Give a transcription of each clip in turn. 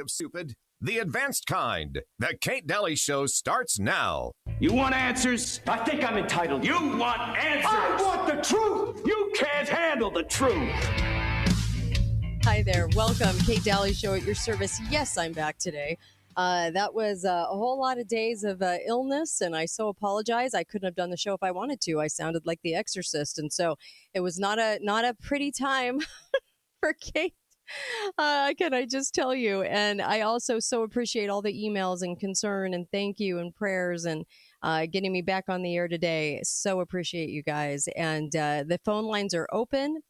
Stupid. The advanced kind. The Kate Daly Show starts now. You want answers? I think I'm entitled. You want answers? I want the truth. You can't handle the truth. Hi there. Welcome. Kate Daly Show at your service. Yes, I'm back today. That was a whole lot of days of illness, and I so apologize. I couldn't have done the show if I wanted to. I sounded like The Exorcist, and so it was not a pretty time for Kate. Can I just tell you? And I also so appreciate all the emails and concern and thank you and prayers and getting me back on the air today. So appreciate you guys. And the phone lines are open.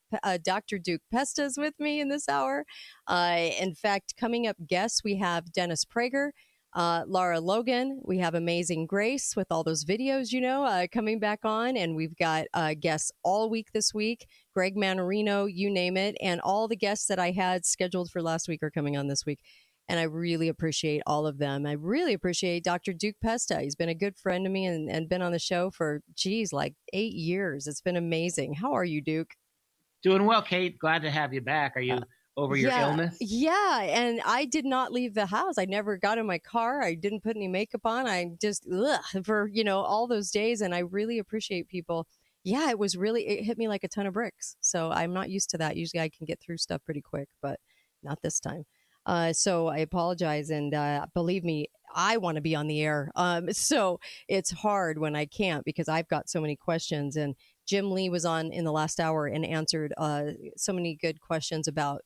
Dr. Duke Pesta is with me in this hour. In fact, coming up guests, we have Dennis Prager, Laura Logan. We have Amazing Grace with all those videos, coming back on. And we've got guests all week this week. Greg Manarino, you name it. And all the guests that I had scheduled for last week are coming on this week. And I really appreciate all of them. I really appreciate Dr. Duke Pesta. He's been a good friend to me and been on the show for, like 8 years. It's been amazing. How are you, Duke? Doing well, Kate. Glad to have you back. Are you over your illness? Yeah, and I did not leave the house. I never got in my car. I didn't put any makeup on. I just, for, all those days. And I really appreciate people. Yeah, it hit me like a ton of bricks. So I'm not used to that. Usually I can get through stuff pretty quick, but not this time. So I apologize. And believe me, I want to be on the air. So it's hard when I can't because I've got so many questions. And Jim Lee was on in the last hour and answered so many good questions about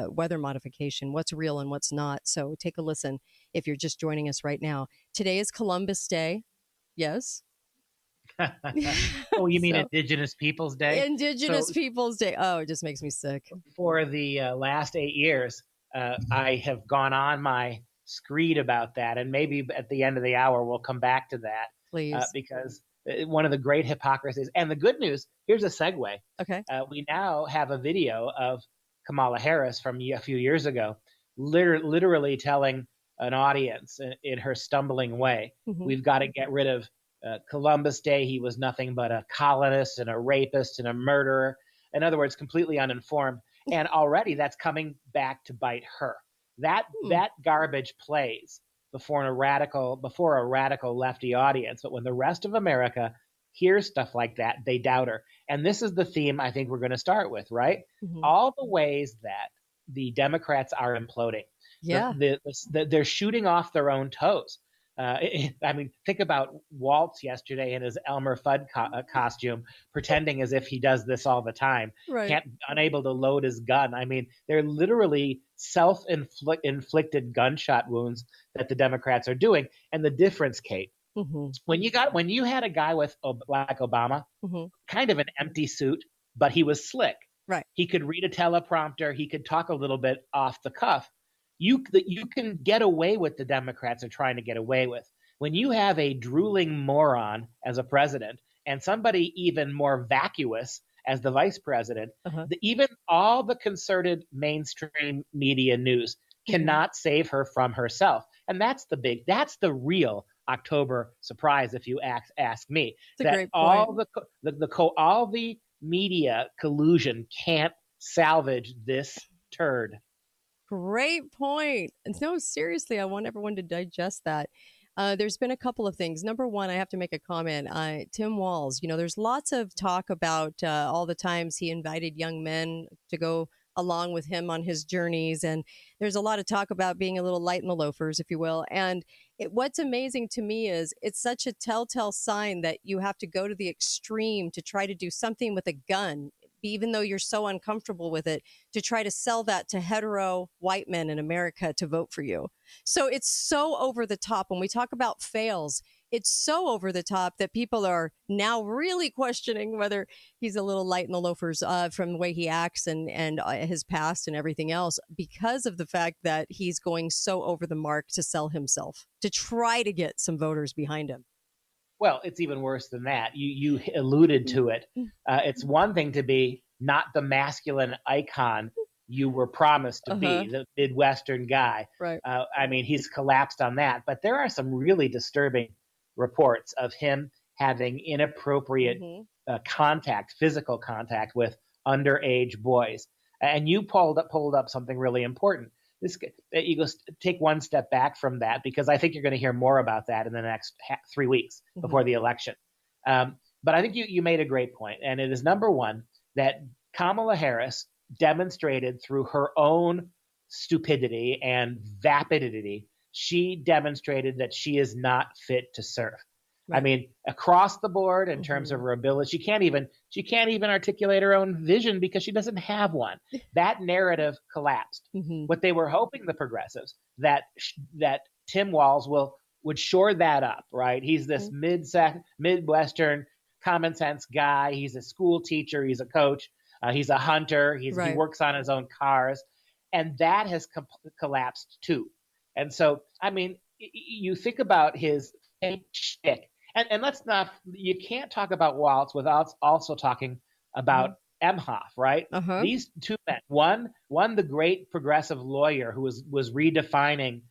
weather modification, what's real and what's not. So take a listen if you're just joining us right now. Today is Columbus Day. Yes. Oh, you mean Indigenous Peoples Day? Indigenous Peoples Day. Oh, it just makes me sick. For the last 8 years, I have gone on my screed about that. And maybe at the end of the hour, we'll come back to that. Please. Because one of the great hypocrisies and the good news, here's a segue. Okay. We now have a video of Kamala Harris from a few years ago, literally telling an audience in her stumbling way, we've got to get rid of Columbus Day. He was nothing but a colonist and a rapist and a murderer. In other words, completely uninformed. And already that's coming back to bite her. That garbage plays before a radical lefty audience. But when the rest of America hears stuff like that, they doubt her. And this is the theme I think we're going to start with, right? All the ways that the Democrats are imploding. Yeah. They're shooting off their own toes. I mean, think about Waltz yesterday in his Elmer Fudd costume, pretending as if he does this all the time, right. Unable to load his gun. I mean, they're literally self-inflicted gunshot wounds that the Democrats are doing. And the difference, Kate, when you had a guy with like Obama, kind of an empty suit, but he was slick. Right. He could read a teleprompter. He could talk a little bit off the cuff. You can get away with the Democrats are trying to get away with. When you have a drooling moron as a president and somebody even more vacuous as the vice president, even all the concerted mainstream media news cannot save her from herself. And that's the real October surprise, if you ask me. That's a great point. All the media collusion can't salvage this turd. Great point. And no, seriously, I want everyone to digest that. There's been a couple of things. Number one, I have to make a comment. Tim Walz, there's lots of talk about all the times he invited young men to go along with him on his journeys. And there's a lot of talk about being a little light in the loafers, if you will. And what's amazing to me is it's such a telltale sign that you have to go to the extreme to try to do something with a gun, even though you're so uncomfortable with it, to try to sell that to hetero white men in America to vote for you. So it's so over the top. When we talk about fails, it's so over the top that people are now really questioning whether he's a little light in the loafers from the way he acts and his past and everything else, because of the fact that he's going so over the mark to sell himself, to try to get some voters behind him. Well, it's even worse than that. You alluded to it. It's one thing to be not the masculine icon you were promised to be, the Midwestern guy. Right. I mean, he's collapsed on that. But there are some really disturbing reports of him having inappropriate physical contact with underage boys. And you pulled up something really important. you go take one step back from that, because I think you're going to hear more about that in the next 3 weeks before the election. But I think you made a great point, and it is number one that Kamala Harris demonstrated through her own stupidity and vapidity. She demonstrated that she is not fit to serve. Right. I mean, across the board in terms of her ability, she can't even articulate her own vision because she doesn't have one. That narrative collapsed. What they were hoping, the progressives, that Tim Walz would shore that up, right? He's this Midwestern common sense guy. He's a school teacher. He's a coach. He's a hunter. He works on his own cars. And that has collapsed too. And so, I mean, you think about his shtick. And you can't talk about Walz without also talking about Emhoff, right? These two men, one the great progressive lawyer who was redefining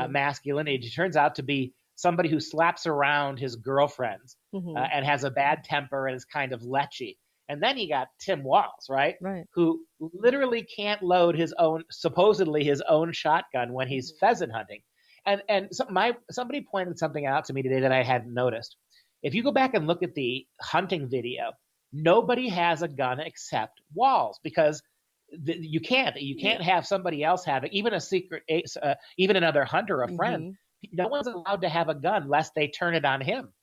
masculinity, turns out to be somebody who slaps around his girlfriends and has a bad temper and is kind of lechy. And then you got Tim Walz, right? Who literally can't load supposedly his own shotgun when he's pheasant hunting. And somebody pointed something out to me today that I hadn't noticed. If you go back and look at the hunting video, nobody has a gun except Walz, because you can't have somebody else have it, even a secret, even another hunter, a friend. No one's allowed to have a gun lest they turn it on him.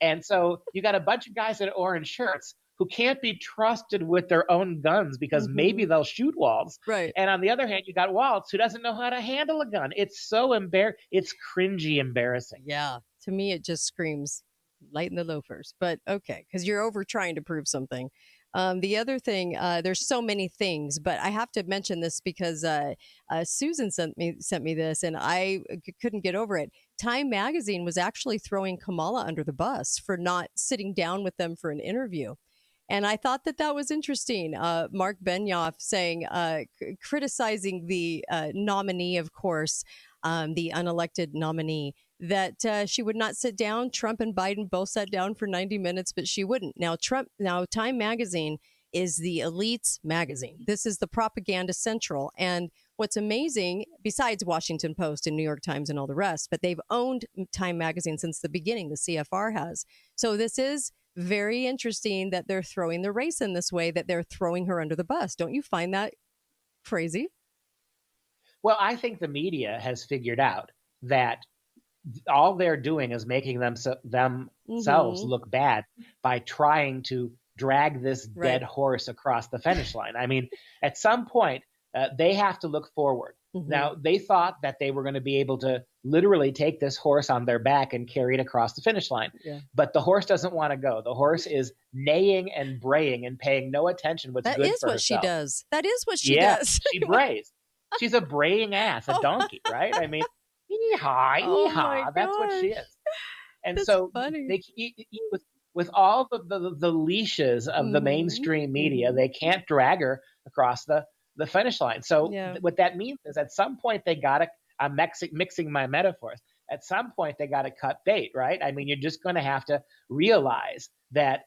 And so you got a bunch of guys in orange shirts who can't be trusted with their own guns because maybe they'll shoot Walz. Right. And on the other hand, you got Walz, who doesn't know how to handle a gun. It's so it's cringy embarrassing. Yeah. To me, it just screams lighten the loafers. But okay, because you're over trying to prove something. The other thing, there's so many things, but I have to mention this because Susan sent me this, and I couldn't get over it. Time Magazine was actually throwing Kamala under the bus for not sitting down with them for an interview. And I thought that was interesting. Mark Benioff saying, criticizing the nominee, of course, the unelected nominee, that she would not sit down. Trump and Biden both sat down for 90 minutes, but she wouldn't. Now, Time Magazine is the elite's magazine. This is the propaganda central. And what's amazing, besides Washington Post and New York Times and all the rest, but they've owned Time Magazine since the beginning, the CFR has. So this is very interesting that they're throwing the race in this way, that they're throwing her under the bus. Don't you find that crazy? Well, I think the media has figured out that all they're doing is making themselves look bad by trying to drag this dead horse across the finish line. I mean, at some point, they have to look forward. Now, they thought that they were going to be able to literally take this horse on their back and carry it across the finish line. But the horse doesn't want to go. The horse is neighing and braying and paying no attention what's good for herself. That is what she does. That is what she does. She brays. She's a braying ass, a donkey, right? I mean, yeehaw, yeehaw. That's what she is. And that's so they, with all the leashes of the mainstream media, they can't drag her across the finish line. So what that means is at some point they got to, I'm mixing my metaphors. At some point they got to cut bait, right? I mean, you're just going to have to realize that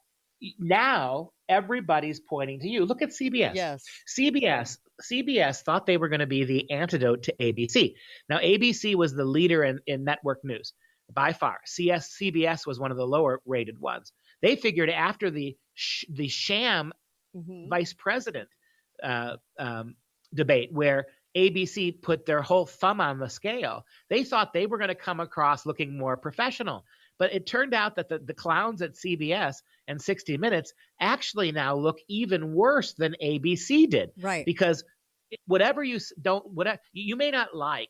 now everybody's pointing to you. Look at CBS. Yes. CBS thought they were going to be the antidote to ABC. Now, ABC was the leader in network news by far. CBS was one of the lower rated ones. They figured after the sham vice president debate where ABC put their whole thumb on the scale, they thought they were going to come across looking more professional. But it turned out that the clowns at CBS and 60 Minutes actually now look even worse than ABC did. Right. Because you may not like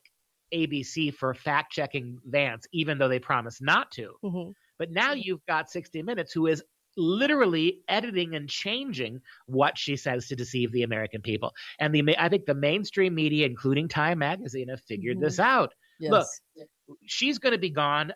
ABC for fact-checking Vance, even though they promised not to. But now you've got 60 Minutes, who is literally editing and changing what she says to deceive the American people. And I think the mainstream media, including Time Magazine, have figured this out. Yes. Look, she's going to be gone.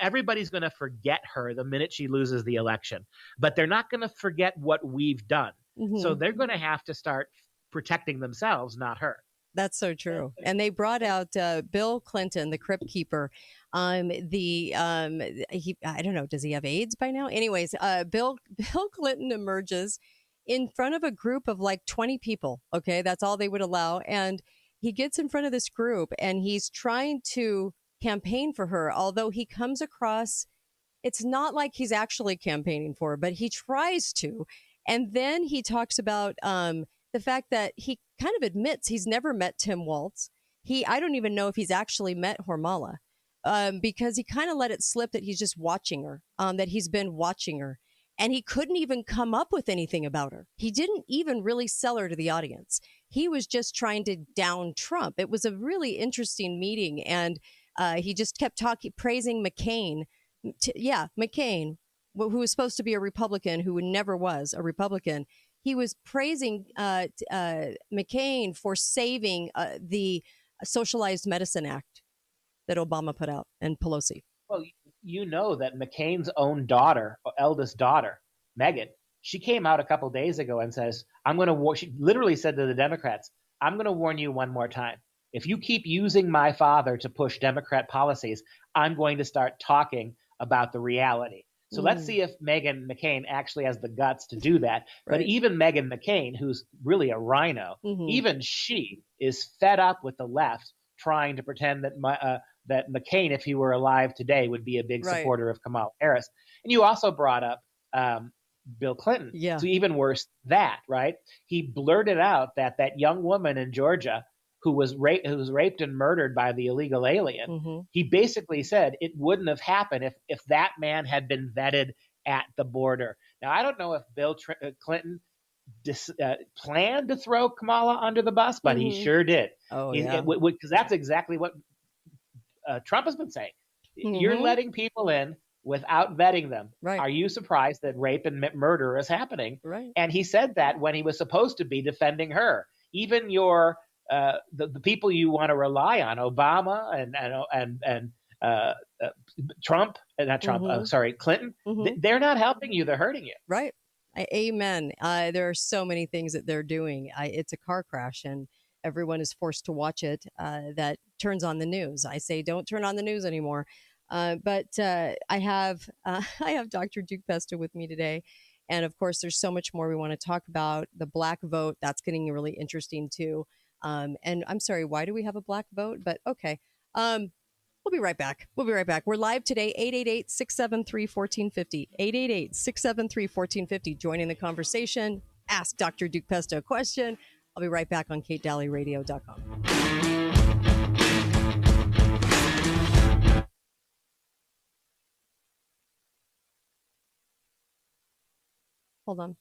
Everybody's going to forget her the minute she loses the election. But they're not going to forget what we've done. So they're going to have to start protecting themselves, not her. That's so true. And they brought out Bill Clinton, the crypt keeper. I don't know, does he have AIDS by now? Anyways, Bill Clinton emerges in front of a group of like 20 people. Okay, that's all they would allow. And he gets in front of this group and he's trying to campaign for her, although he comes across, it's not like he's actually campaigning for her, but he tries to. And then he talks about the fact that he kind of admits he's never met Tim Waltz. I don't even know if he's actually met Hormala, because he kind of let it slip that he's just watching her, that he's been watching her. And he couldn't even come up with anything about her. He didn't even really sell her to the audience. He was just trying to down Trump. It was a really interesting meeting. And he just kept praising McCain. McCain, who was supposed to be a Republican, who never was a Republican. He was praising McCain for saving the Socialized Medicine Act that Obama put out, and Pelosi. Well, you know that McCain's own daughter, eldest daughter, Megan, she came out a couple days ago and says, she literally said to the Democrats, I'm going to warn you one more time. If you keep using my father to push Democrat policies, I'm going to start talking about the reality. So let's see if Meghan McCain actually has the guts to do that. Right. But even Meghan McCain, who's really a rhino, even she is fed up with the left trying to pretend that McCain, if he were alive today, would be a big supporter of Kamala Harris. And you also brought up Bill Clinton. Yeah. So even worse that, right? He blurted out that young woman in Georgia who was raped and murdered by the illegal alien, he basically said it wouldn't have happened if that man had been vetted at the border. Now, I don't know if Bill Clinton planned to throw Kamala under the bus, but he sure did. Oh, yeah. Because that's exactly what Trump has been saying. You're letting people in without vetting them. Right. Are you surprised that rape and murder is happening? Right. And he said that when he was supposed to be defending her. Even your the people you want to rely on, Obama and Trump, not Trump, Clinton, they're not helping you. They're hurting you. Right. Amen. There are so many things that they're doing. It's a car crash and everyone is forced to watch it. That turns on the news. I say, don't turn on the news anymore. But I have Dr. Duke Pesta with me today. And of course, there's so much more we want to talk about. The black vote, that's getting really interesting too. And I'm sorry, why do we have a black vote? But okay. We'll be right back. We're live today, 888-673-1450. 888-673-1450. Joining the conversation. Ask Dr. Duke Pesta a question. I'll be right back on KateDalleyRadio.com. Hold on.